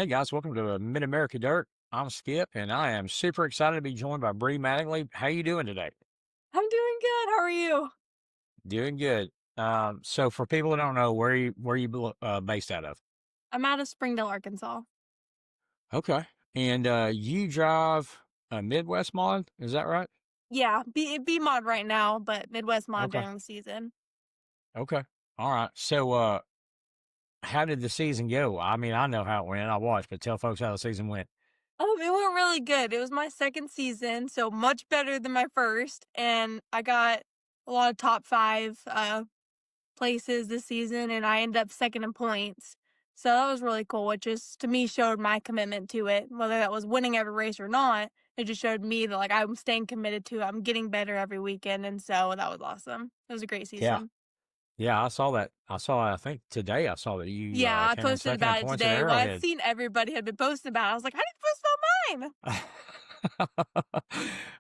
Hey guys, welcome to Mid America Dirt. I'm Skip, and I am super excited to be joined by Breyanna Mattingly. How you doing today? I'm doing good. How are you? Doing good. So for people that don't know, where you based out of? I'm out of Springdale, Arkansas. Okay, and you drive a Midwest mod, is that right? Yeah, B mod right now, but Midwest mod Okay, during the season. okay, all right. So how did the season go? I mean, I know how it went. I watched, but tell folks how the season went. It went really good. It was my second season, so much better than my first, and I got a lot of top five places this season, and I ended up second in points. So that was really cool. It just to me showed my commitment to it, whether that was winning every race or not. It just showed me that I'm staying committed to it. I'm getting better every weekend, and so that was awesome. It was a great Yeah, season. yeah, I saw that. I think today I saw that you Yeah, I came in posted second in about it points at today. Well, I'd Arrowhead. seen everybody had been posting about it. I was like, I need to post about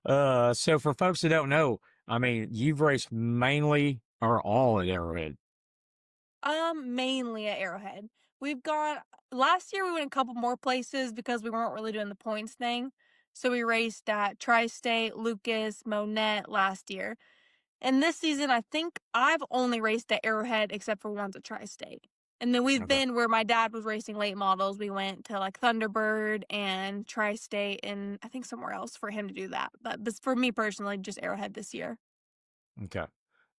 mine. So for folks that don't know, I mean, you've raced mainly or all at Arrowhead. Mainly at Arrowhead. We've gone last year we went a couple more places because we weren't really doing the points thing. So we raced at Tri-State, Lucas, Monette last year. And this season I think I've only raced at Arrowhead except for once at Tri-State. And then we've Okay. been where my dad was racing late models. We went to Thunderbird and Tri-State and I think somewhere else for him to do that. But for me personally, just Arrowhead this year. Okay.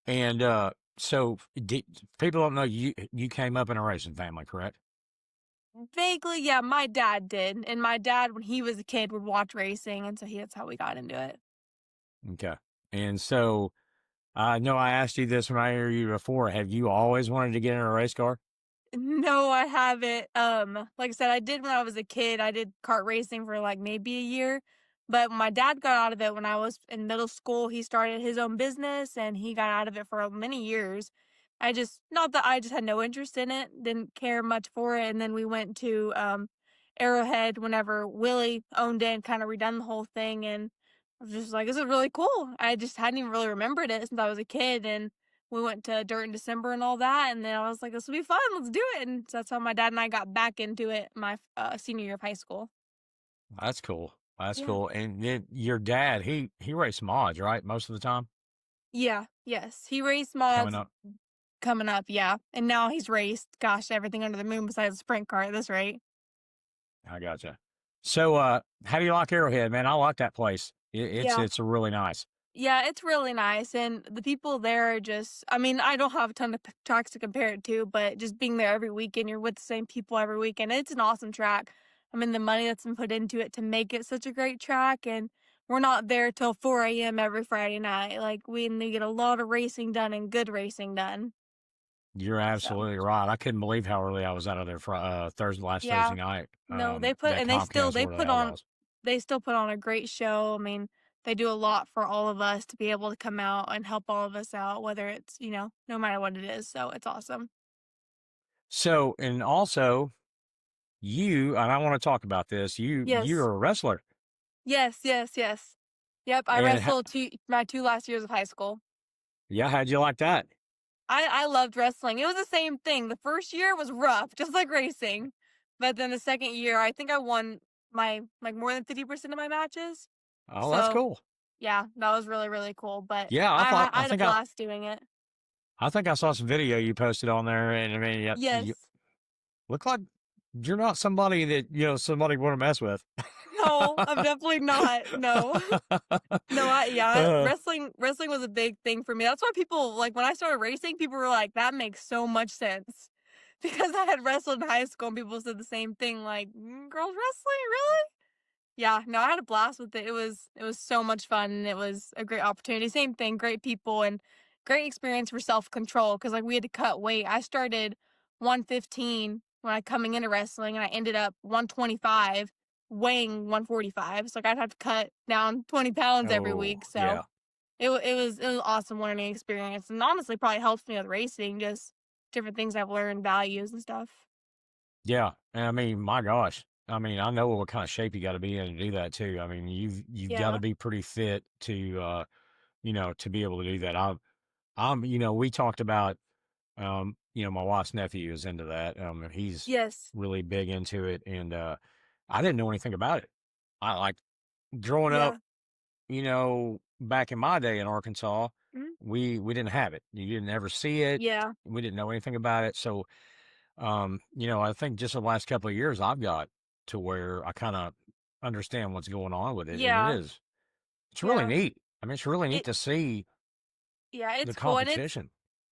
And so people don't know you came up in a racing family, correct? Vaguely, yeah, my dad did. And my dad, when he was a kid, would watch racing, and so that's how we got into it. Okay. And so I know I asked you this when I interviewed you before. Have you always wanted to get in a race car? No, I haven't. Like I said, I did when I was a kid. I did kart racing for maybe a year. But when my dad got out of it when I was in middle school, he started his own business and he got out of it for many years. Not that I just had no interest in it, didn't care much for it. And then we went to Arrowhead whenever Willie owned it and kind of redone the whole thing. And I was just like, this is really cool. I just hadn't even really remembered it since I was a kid. And we went to Dirt in December and all that, and then I was like, "This will be fun. Let's do it." And so that's how my dad and I got back into it my senior year of high school. That's cool. That's Yeah. cool. And then your dad, he raced mods, right? Most of the time Yeah. Yes. He raced coming mods up. coming up. Yeah. And now he's raced, gosh, everything under the moon besides a sprint car at this rate. I gotcha. So how do you like Arrowhead, man? I like that place. It's Yeah. it's really nice. Yeah, it's really nice. And the people there are just, I mean, I don't have a ton of tracks to compare it to, but just being there every weekend, you're with the same people every weekend. It's an awesome track. I mean, the money that's been put into it to make it such a great track. And we're not there till 4 a.m. every Friday night. We get a lot of racing done and good racing done. You're So, absolutely right. I couldn't believe how early I was out of there for last Thursday yeah, night. no, That Comcast they World of put on, Outlaws. they still put on a great show. I mean, they do a lot for all of us to be able to come out and help all of us out, whether it's, no matter what it is. So it's awesome. So, and also you, and I want to talk about this. You're Yes. a wrestler, Yes, yes, yes. Yep, I and wrestled my two last years of high school. yeah, how'd you like that? I loved wrestling. It was the same thing. The first year was rough, just like racing. But then the second year, I think I won my more than 50% of my matches. Oh, that's So, cool. yeah, that was really, really cool. But Yeah, I had a blast doing it. I think I saw some video you posted on there, and I mean, yeah, Yes. you look like you're not somebody that somebody want to mess with. No, I'm definitely not. No. No, uh, wrestling was a big thing for me. That's why people when I started racing, people were like, "That makes so much sense," because I had wrestled in high school, and people said the same thing, like, "Girls wrestling, really?" Yeah, no, I had a blast with it. It was so much fun, and it was a great opportunity. Same thing, great people, and great experience for self control. Because we had to cut weight. I started 115 when I coming into wrestling, and I ended up 125, weighing 145. So I'd have to cut down 20 pounds every oh week. So yeah, it was an awesome learning experience, and honestly, probably helps me with racing. Just different things I've learned, values and stuff. yeah. And I mean, my gosh. I mean, I know what kind of shape you got to be in to do that too. I mean, you've got to Yeah. be pretty fit to to be able to do that. We talked about. My wife's nephew is into that. He's Yes. really big into it, and I didn't know anything about it. I like growing up, Yeah. back in my day in Arkansas, Mhm. we didn't have it. You didn't ever see it. Yeah. We didn't know anything about it. So, I think just the last couple of years I've got to where I kind of understand what's going on with it, and Yeah. it's really Yeah. neat. I mean, it's really neat It to see yeah, the it's cool, and competition.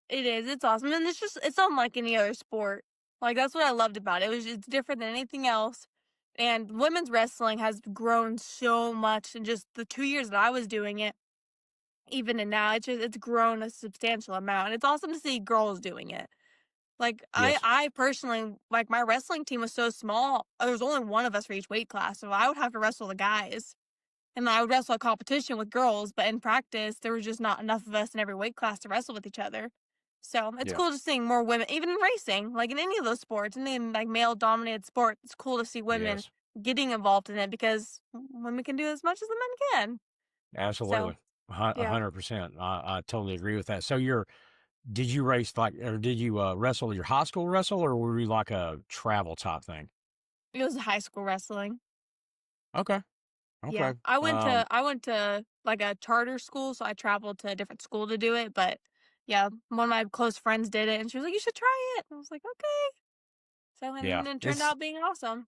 it is, it's awesome, and it's unlike any other sport. Like, that's what I loved about it. It's different than anything else, and women's wrestling has grown so much in just the 2 years that I was doing it, even and now, it's grown a substantial amount, and it's awesome to see girls doing it. Like, Yes. I personally like, my wrestling team was so small, there was only one of us for each weight class, so I would have to wrestle the guys. And I would wrestle a competition with girls, but in practice, there was just not enough of us in every weight class to wrestle with each other. So it's Yeah. cool just seeing more women, even in racing, like in any of those sports, and in like male dominated sport, it's cool to see women Yes. getting involved in it because women can do as much as the men can. So Absolutely. A yeah, 100%. I totally agree with that. So did you race like, or did you wrestle your high school wrestle, or were you like a travel type thing? it was high school wrestling. Okay. Yeah, Okay. I went to like a charter school, so I traveled to a different school to do it. But yeah, one of my close friends did it, and she was like, "You should try it." And I was like, "Okay." So, Yeah. and it turned It's out being awesome.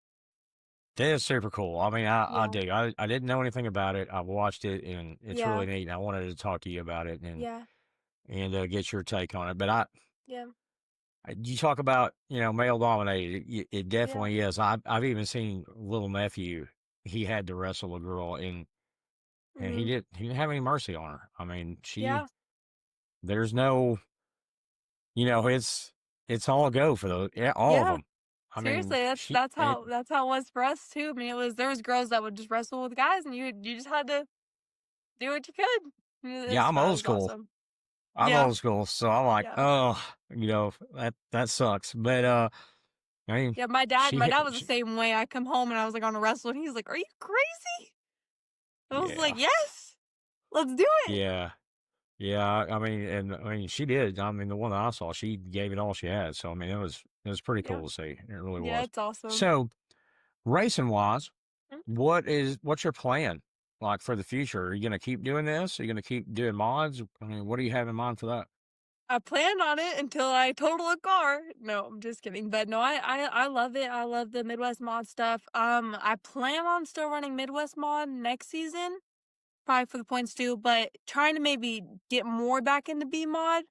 It is super cool. I mean, I Yeah, dig. I didn't know anything about it. I watched it, and it's yeah, really neat. And I wanted to talk to you about it yeah, and get your take on it. But yeah, you talk about male dominated. It yeah, definitely is. I've even seen little nephew. He had to wrestle a girl, and mhm, he didn't have any mercy on her. I mean, yeah, there's no it's all go for those, yeah, all of yeah. them. I mean, Seriously, that's how it was for us too. I mean, there was girls that would just wrestle with guys, and you just had to do what you could. yeah, I'm It old was school. awesome. I'm Yeah, old school, so I'm like, yeah. oh, that sucks. But I mean, Yeah, my dad was the she same way. I come home and I was like on a wrestle, and he's like, "Are you crazy?" I was like, yeah, "Yes, let's do it." yeah, yeah. I mean, she did. I mean, the one that I saw, she gave it all she had. So I mean, it was pretty Yeah, cool to see. It really yeah, was. it's awesome. So racing wise, Mm. what's your plan like for the future? Are you gonna keep doing this? Are you gonna keep doing mods? I mean, what do you have in mind for that? I planned on it until I total a car. No, I'm just kidding. But no, I love it. I love the Midwest mod stuff. I plan on still running Midwest mod next season, probably for the points too, but trying to maybe get more back into B mod,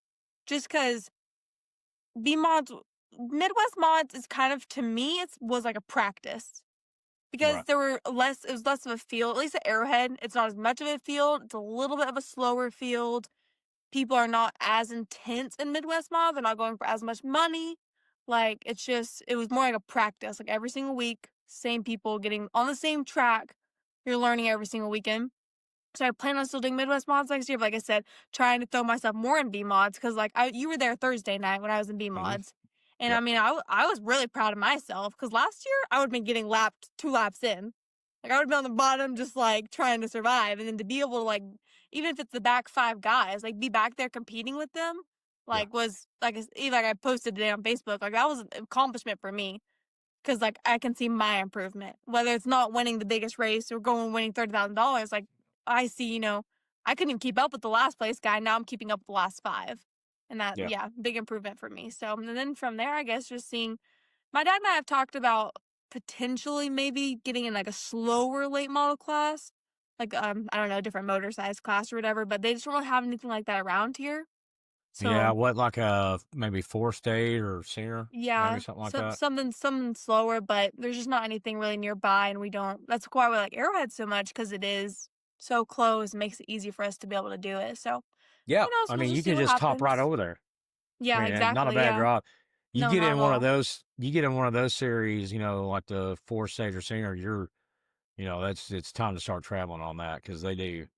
just because B mods, Midwest mods is kind of to me it was like a practice because Right. there were less. It was less of a field. At least at Arrowhead, it's not as much of a field. It's a little bit of a slower field. People are not as intense in Midwest Mob. They're not going for as much money. Like, it was more like a practice. Like, every single week, same people getting on the same track. You're learning every single weekend. So I plan on still doing Midwest mods next year, but like I said, trying to throw myself more in B mods because you were there Thursday night when I was in B Hmm. mods, and I Yep. mean I was really proud of myself because last year I would have been getting lapped 2 laps in, like I would be on the bottom just like trying to survive, and then to be able to like even if it's the back five guys like be back there competing with them Yeah. like was like like I posted today on Facebook like that was an accomplishment for me 'cause, like, I can see my improvement, whether it's not winning the biggest race or going winning $30,000, like, I see, I couldn't even keep up with the last place guy, now I'm keeping up with the last 5, and that Yeah. yeah, big improvement for me, so, and then from there, I guess just seeing my dad and I have talked about potentially maybe getting in, like, a slower late model class, like, I don't know, different motor size class or whatever, but they just don't have anything like that around here, Yeah. so What, like a maybe four state or senior, maybe yeah, something like that. something slower, but there's just not anything really nearby, and we don't that's why we like Arrowhead so much because it is so close, and makes it easy for us to be able to do it, so, Yeah. so I we'll mean, just you see can what just top right happens. over there. I Yeah, mean, not a exactly, bad yeah. drive. No, not at all. You get in one of those series, like the four state or senior, it's time to start traveling on that because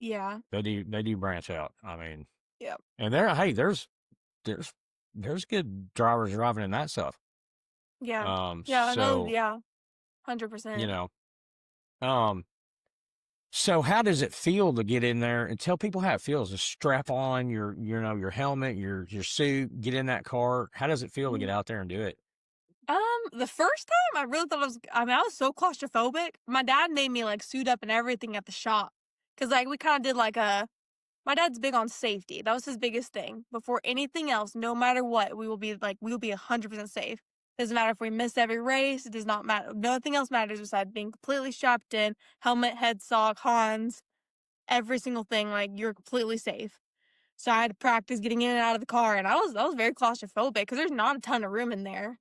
Yeah, they do branch out. I mean, yeah, and hey, there's, there's good drivers driving in that stuff. yeah. Yeah, I know, So, yeah, you 100%. know, um, So how does it feel to get in there and tell people how it feels to strap on your helmet, your suit, get in that car? How does it feel to get Mhm. out there and do it? The first time I really thought I mean, I was so claustrophobic. My dad made me like suit up and everything at the shop. Cause like we kind of did like a my dad's big on safety. That was his biggest thing. Before anything else, no matter what, we will be 100% safe. Doesn't matter if we miss every race. It does not matter. Nothing else matters besides being completely strapped in, helmet, head sock, Hans, every single thing. Like you're completely safe. So I had to practice getting in and out of the car, and I was very claustrophobic because there's not a ton of room in there.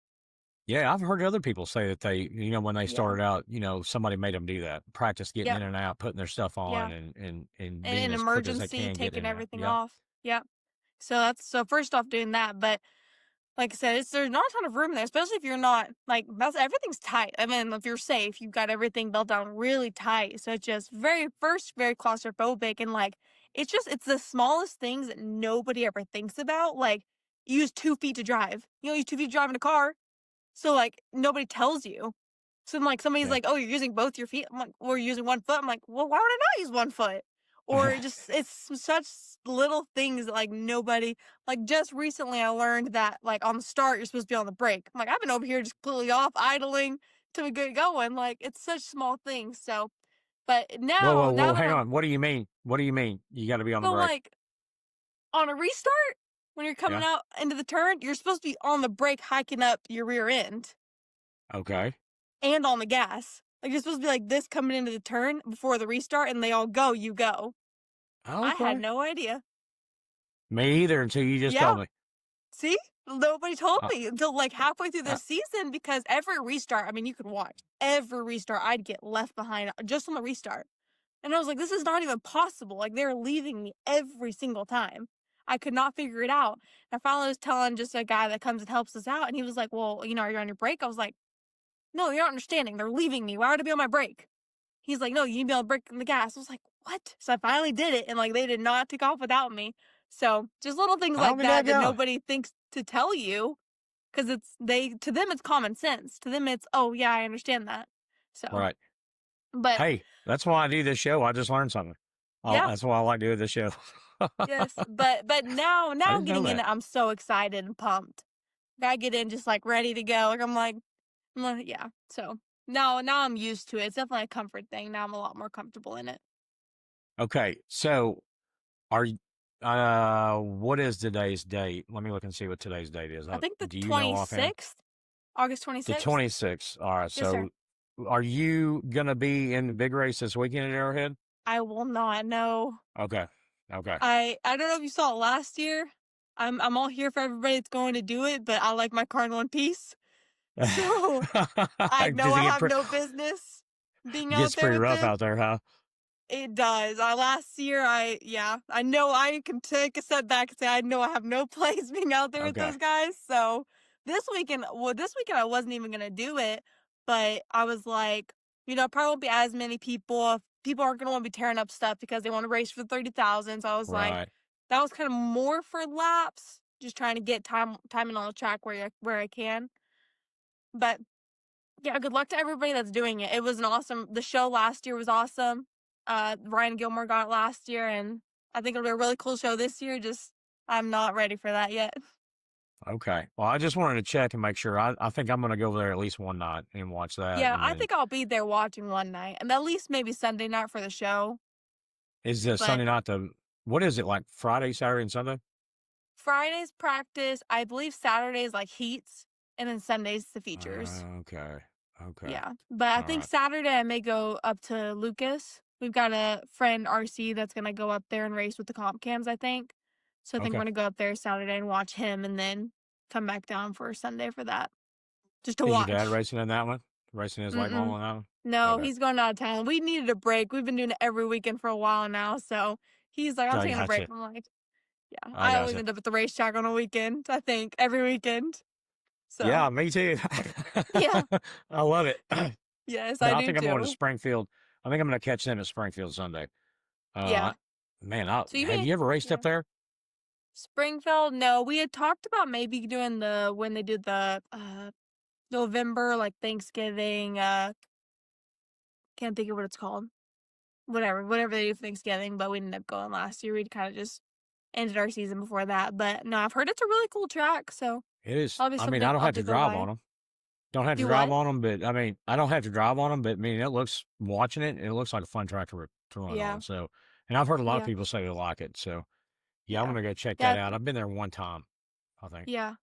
Yeah, I've heard other people say that when they Yeah. started out, somebody made them do that, practice getting Yep. in and out, putting their stuff on, Yeah. and And being in as quick as they emergency, can get taking in there. everything Yep. off. Yep. So first off, doing that, but like I said, there's not a ton of room there, especially if you're not like everything's tight. I mean, if you're safe, you've got everything built down really tight. So it's just very claustrophobic, and like it's the smallest things that nobody ever thinks about. Like you use 2 feet to drive. You don't use 2 feet to drive in a car. So like nobody tells you. So then like somebody's Yeah. like, "Oh, you're using both your feet." I'm like, "Or you're using 1 foot." I'm like, "Well, why would I not use 1 foot?" Or it's such little things that like nobody like just recently I learned that like on the start you're supposed to be on the brake. I'm like, I've been over here just completely off idling till we get going. Like it's such small things. So but Whoa, whoa, now whoa! that Hang I'm on. What do you mean? What do you mean? You got to be on the so brake? like on a restart, when you're coming Yeah. out into the turn, you're supposed to be on the brake hiking up your rear end. Okay. And on the gas. Like, you're supposed to be like this coming into the turn before the restart, and they all go, you go. I had Okay. no idea. Me either until you just Yeah. told me. See? Nobody told Uh, me until like halfway through uh, the season because every restart, I mean, you could watch every restart, I'd get left behind just on the restart. And I was like, this is not even possible. Like, they're leaving me every single time. I could not figure it out. I finally was telling just a guy that comes and helps us out, and he was like, well, are you on your break? I was like, no, you're not understanding. They're leaving me. Why would I be on my break? He's like, "No, you need to be able to break in the gas." I was like, "What?" So I finally did it, and like they did not take off without me. So just little things how like did that that that go? nobody thinks to tell you because to them it's common sense. To them it's, "Oh yeah, I understand that." So, Right. but Hey, that's why I do this show. I just learned something. yeah, That's why I like doing this show. yes, but I now didn't know getting in that. it, I'm so excited and pumped. I get in just like ready to go. I'm like, yeah. So now I'm used to it. It's definitely a comfort thing. Now I'm a lot more comfortable in it. Okay, so are you, what is today's date? Let me look and see what today's date is. I think the Do you know offhand? 26th, August The 26th. 26th. All right. Yes, sir. So are you going to be in the big race this weekend at Arrowhead? I will not, no. Okay. Okay. I don't know if you saw it last year. I'm all here for everybody that's going to do it, but I like my car in one piece. So, I know Does it I have no business being out gets there pretty with rough it. out there, huh? It does. Last year, I know I can take a step back and say I know I have no place being out there with Okay. those guys. So this weekend I wasn't even gonna do it, but I was like, probably won't be as many people. People aren't gonna want to be tearing up stuff because they want to race for 30,000. So I was like, Right. that was kind of more for laps, just trying to get timing on the track where I can. But yeah, good luck to everybody that's doing it. It was an awesome the show last year was awesome. Ryan Gilmore got it last year, and I think it'll be a really cool show this year, just I'm not ready for that yet. Okay. Well, I just wanted to check and make sure. I think I'm going to go over there at least one night and watch that. Yeah, And I then think I'll be there watching one night, and at least maybe Sunday night for the show, is the but Sunday night what is it, like Friday, Saturday, and Sunday? Friday's practice, I believe Saturday's, like, heats, and then Sunday's the features. Okay. Okay. Yeah, but I All think right. Saturday I may go up to Lucas. We've got a friend, RC, that's gonna go up there and race with the comp cams, I think. So I think we're Okay. gonna go up there Saturday and watch him and then come back down for Sunday for that. Just to Is your dad watch. racing in that one? Racing his late model Mm-mm. in that one? No, Okay. he's going out of town. We needed a break. We've been doing it every weekend for a while now, so he's like, "I'm I taking a break." gotcha. I'm like, "Yeah." I I always gotcha. end up at the racetrack on a weekend, I think, every weekend. So, Yeah, me too. yeah. I love it. Yes, No, I I do think I'm going to too. Springfield. I think I'm going to catch them at Springfield Sunday. Uh, Yeah. I, man, So you have may you ever raced up yeah. there? Springfield, no, we had talked about maybe doing when they did November, like, Thanksgiving, can't think of what it's called. whatever they do for Thanksgiving, but we ended up going last year. We kinda just ended our season before that, but no, I've heard it's a really cool track, so It is. that'll be I mean, something I don't I'll have have to to go drive by. on them. Don't have to Do drive what? on them, but I mean, I don't have to drive on them, but I mean, it looks watching it, it looks like a fun track to run Yeah, on. So, and I've heard a lot of yeah, people say they like it. So, yeah, I'm yeah. gonna go check that Yeah, out. I've been there one time, I think. yeah.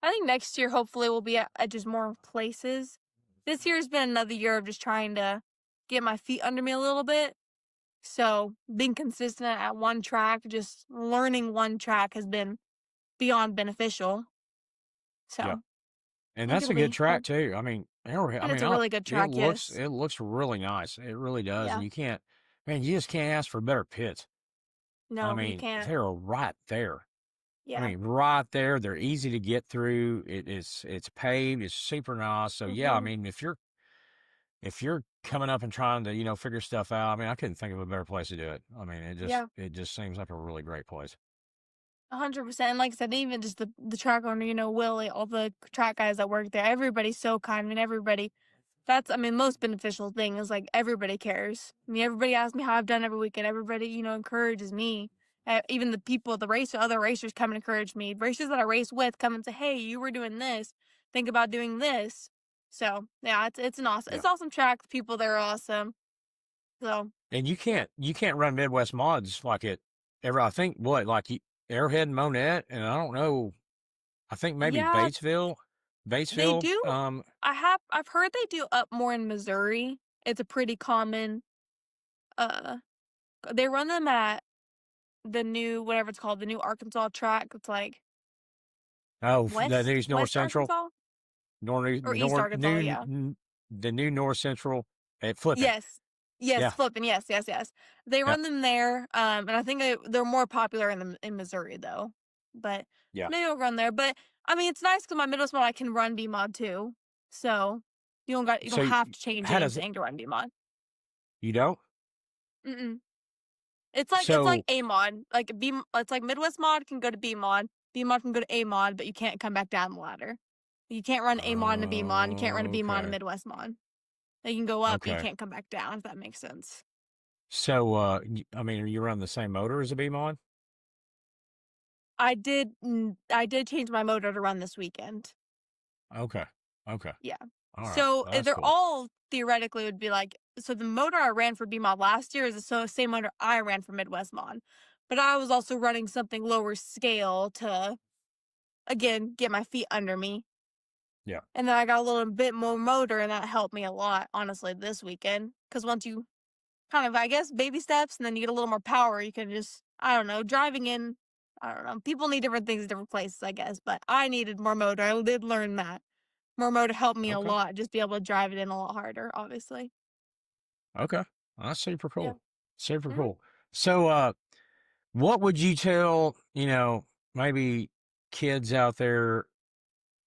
I think next year, hopefully, we'll be at just more places. This year's been another year of just trying to get my feet under me a little bit. So being consistent at one track, just learning one track has been beyond beneficial. Yeah, So and I think that's it'll a good be, track too. I mean, Arrowhead. I and it's mean, a I, really good track. Yes. it looks really nice. It really does, and Yeah. you can't, man, you just can't ask for better pits. I No, you mean, can't. they're right there. I Yeah. mean, right there. They're easy to get through. It's paved. It's super nice. So yeah, I Mhm. mean, if you're coming up and trying to, figure stuff out, I mean, I couldn't think of a better place to do it. I mean, Yeah. it just seems like a really great place. 100%. And like I said, even just the track owner, Willie, all the track guys that work there, everybody's so kind. I mean, everybody. That's, I mean, most beneficial thing is like everybody cares. I mean, everybody asks me how I've done every weekend. Everybody, encourages me. Even the people, other racers come and encourage me. Racers that I race with come and say, "Hey, you were doing this. Think about doing this." So yeah, Yeah. it's awesome track. The people there are awesome. So And you can't run Midwest mods like it ever. I think what, like Airhead and Monette, and I don't know, I think maybe yeah, they Batesville. do. I've heard they do up more in Missouri. It's a pretty common. Uh, they run them at the new whatever it's called, the new Arkansas track. It's like Oh, the new North West Central, Arkansas or East North, Arkansas, yeah. the new North Central at Flippin. Yes. Yes, Yeah. flipping, yes, yes, yes. They Yeah. run them there, and I think they're more popular in Missouri, though, but Yeah. maybe I'll run there, but, I mean, it's nice because my middle school, I can run B-Mod too, so you don't So have to change how does it, anything to run B-Mod. you don't? Mm-mm. It's like So, A-Mod, like it's like Midwest Mod can go to B-Mod, B-Mod can go to A-Mod, but you can't come back down the ladder. You can't run A-Mod and a B-Mod, you can't run a B-Mod and a okay. Midwest Mod. They can go up, but you Okay. can't come back down, if that makes sense. So, I mean, are you running the same motor as a B-Mod? I did change my motor to run this weekend. Okay. Okay. Yeah. All right. So, Well, that's they're cool. all theoretically would be like so the motor I ran for B-Mod last year is the same motor I ran for Midwest Mod, but I was also running something lower scale to, again, get my feet under me, Yeah. and then I got a little bit more motor, and that helped me a lot, honestly, this weekend. Because once you kind of, I guess, baby steps, and then you get a little more power, you can just, I don't know, driving in, I don't know. People need different things in different places, I guess, but I needed more motor. I did learn that. More motor helped me a Okay. lot, just be able to drive it in a lot harder, obviously. Okay. Well, that's super Yeah. cool. Super Mhm. cool. So, what would you tell, maybe kids out there,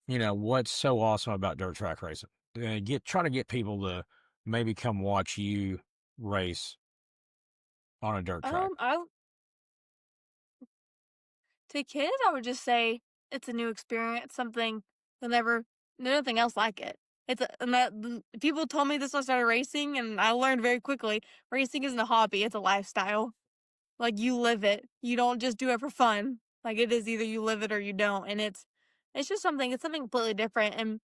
what's so awesome about dirt track racing? Try to get people to maybe come watch you race on a dirt track. I to kids, I would just say it's a new experience, something they'll never nothing else like it. It's a and that people told me this when I started racing, and I learned very quickly, racing isn't a hobby, it's a lifestyle. Like, you live it. You don't just do it for fun. Like, it is either you live it or you don't, and it's just something completely different, and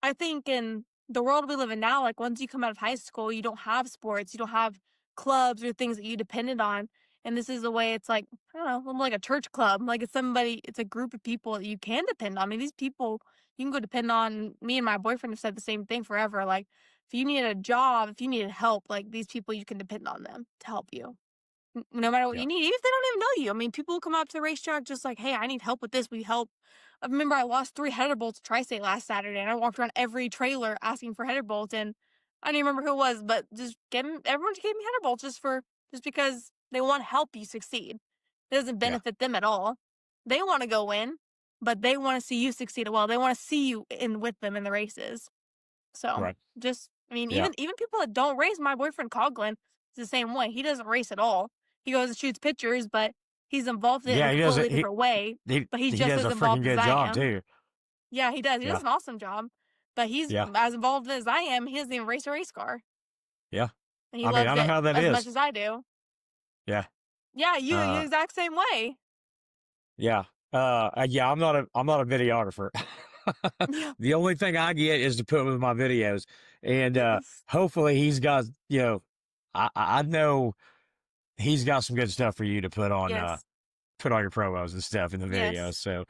I think in the world we live in now, like once you come out of high school, you don't have sports, you don't have clubs or things that you depended on. And this is a way it's like, I don't know, like a church club. Like it's a group of people that you can depend on. I mean, these people you can go depend on. Me and my boyfriend have said the same thing forever. Like, if you needed a job, if you needed help, like these people, you can depend on them to help you. No matter what Yeah. you need, even if they don't even know you. I mean, people will come up to the racetrack just like, "Hey, I need help with this. We help." I remember I lost 3 header bolts at Tri-State last Saturday, and I walked around every trailer asking for header bolts, and I don't even remember who it was, but everyone just gave me header bolts just because they want to help you succeed. It doesn't Yeah. benefit them at all. They want to go win, but they want to see you succeed as well. They want to see you in with them in the races. So, Right. just I mean, Yeah. even people that don't race, my boyfriend Coughlin is the same way. He doesn't race at all. He goes and shoots pictures, but he's involved in it in Yeah. a completely different way, but he's He just does as a freaking involved as good I job am. too. Yeah, he does. He does Yeah. an awesome job, but he's Yeah. as involved as I am. He doesn't even race a race car. Yeah. and he I mean, loves I know it how that as much is. as I do. Yeah. Yeah, you Uh, exact same way. yeah. Yeah, I'm not a videographer. Yeah. The only thing I get is to put with my videos. And Yes. hopefully he's got, I know he's got some good stuff for you to Yes. put on your promos and stuff in the videos. Yes. So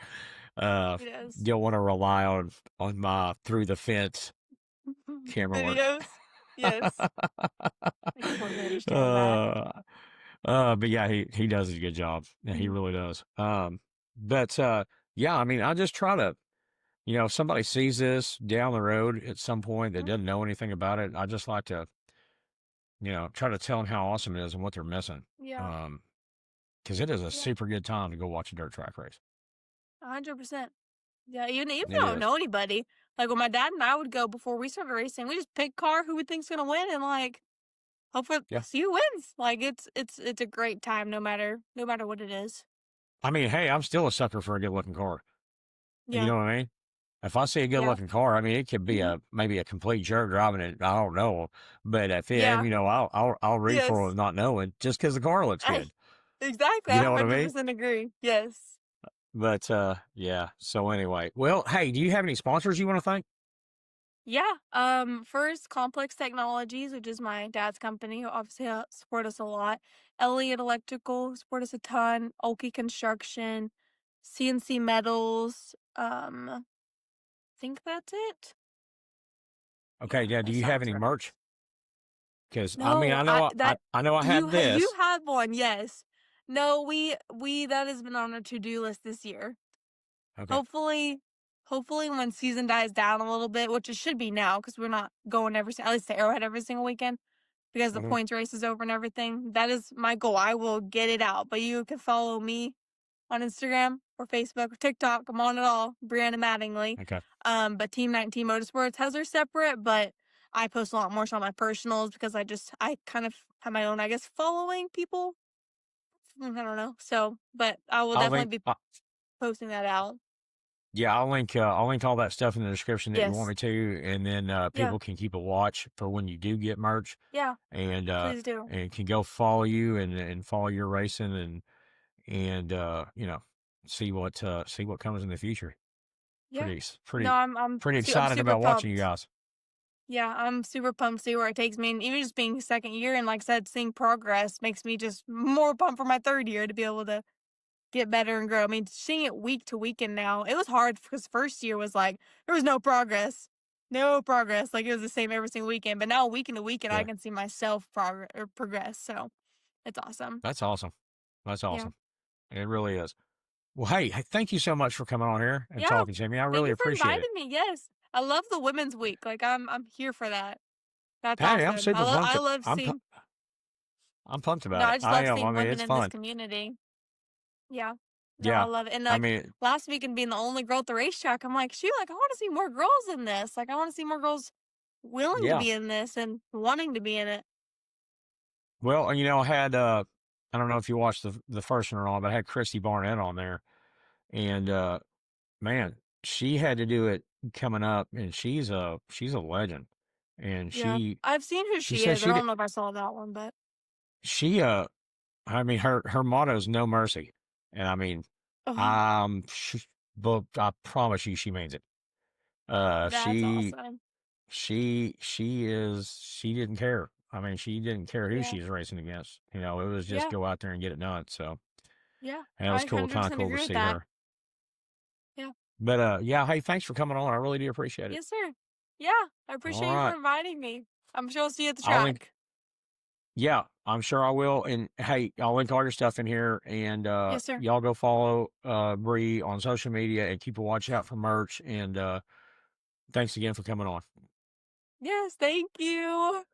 uh He does. you'll want to rely on my through the fence camera work. Videos. Yes. I completely understand that. uh but yeah, he does a good job. Yeah, he Mhm. really does. But yeah, I mean, I just try to, if somebody sees this down the road at some point that Mhm. doesn't know anything about it, I just like to, try to tell them how awesome it is and what they're missing. Yeah. Um, because it is a Yeah. super good time to go watch a dirt track race. 100%. Yeah, even if you It don't is. know anybody, like when my dad and I would go before we started racing, we just pick car who we think's gonna win and like hope for Yeah. see who wins. Like it's a great time no matter what it is. I mean, hey, I'm still a sucker for a good looking car. You Yeah. know what I mean? If I see a good Yeah. looking car, I mean, it could be Mhm. maybe a complete jerk driving it. I don't know, but if it, Yeah. I'll read for Yes. it not knowing just because the car looks I good. exactly. You I know what I mean? 100% agree. Yes. But yeah. So anyway, well, hey, do you have any sponsors you want to thank? Yeah. First, Complex Technologies, which is my dad's company, who obviously support us a lot. Elliott Electrical support us a ton. Oki Construction, CNC Metals. Think that's it. Okay, Yeah, yeah. Do that you have sounds any right. merch? Because I mean, No, I that I know I had you this. have one. Yes. No, we that has been on our to-do list this year. Okay. Hopefully, hopefully when season dies down a little bit, which it should be now because we're not going at least to Arrowhead every single weekend because the Hmm. points race is over and everything. That is my goal. I will get it out. But you can follow me on Instagram or Facebook or TikTok. I'm on it all. Breyanna Mattingly. Okay. But Team 19 Motorsports has their separate, but I post a lot more so on my personals because I kind of have my own, I guess, following people. I don't know. So, but I will I'll link. definitely be posting that out. Yeah, I'll link all that stuff in the description that you want Yes. me to, and then Yeah. people can keep a watch for when you do get merch, Yeah. and Please do. can go follow you and follow your racing and see what comes in the future. Yeah. No, Pretty I'm excited super about watching you pumped. guys. Yeah, I'm super pumped to see where it takes me, and even just being second year and like I said, seeing progress makes me just more pumped for my third year to be able to get better and grow. I mean, seeing it week to weekend now, it was hard because first year was like there was no progress, no progress. Like it was the same every single weekend, but now weekend to weekend, I Yeah, can see myself progress. So it's awesome. that's awesome. That's Yeah, awesome. It really is. Well, hey, thank you so much for coming on here and yeah. talking to me. I Thank really you for appreciate it. inviting me. Yes, I love the Women's Week. Like I'm here for that. That's Hey, I'm awesome. super pumped. I love seeing. I'm pumped No, about it. I just I love am. I seeing mean, women it's in this fun. community. Yeah. No, I Yeah. love it. And I like mean, last weekend being the only girl at the racetrack, I'm like, shoot, like I want to see more girls in this. Like I want to see more girls willing to yeah. be in this and wanting to be in it. Well, I had I don't know if you watched the first one or not, but I had Christy Barnett on there, and man, she had to do it coming up, and she's a legend, and Yeah. I've seen who she she said is. I she did don't know if I saw that one, but she I mean her motto is no mercy, and I mean oh, um she, but I promise you she means it. Uh, that's she awesome. she didn't care. I mean, she didn't care who Yeah. she was racing against. It was just Yeah. go out there and get it done. So Yeah. and it was I cool, kind of 100% cool to agree with see that. her. Yeah. But yeah, hey, thanks for coming on. I really do appreciate it. Yes, sir. Yeah. I All appreciate you for right, inviting me. I'm sure I'll see you at the I'll link. track. Yeah, I'm sure I will. And hey, I'll link all your stuff in here. And Yes, sir. y'all go follow Bree on social media and keep a watch out for merch. And thanks again for coming on. Yes. Thank you.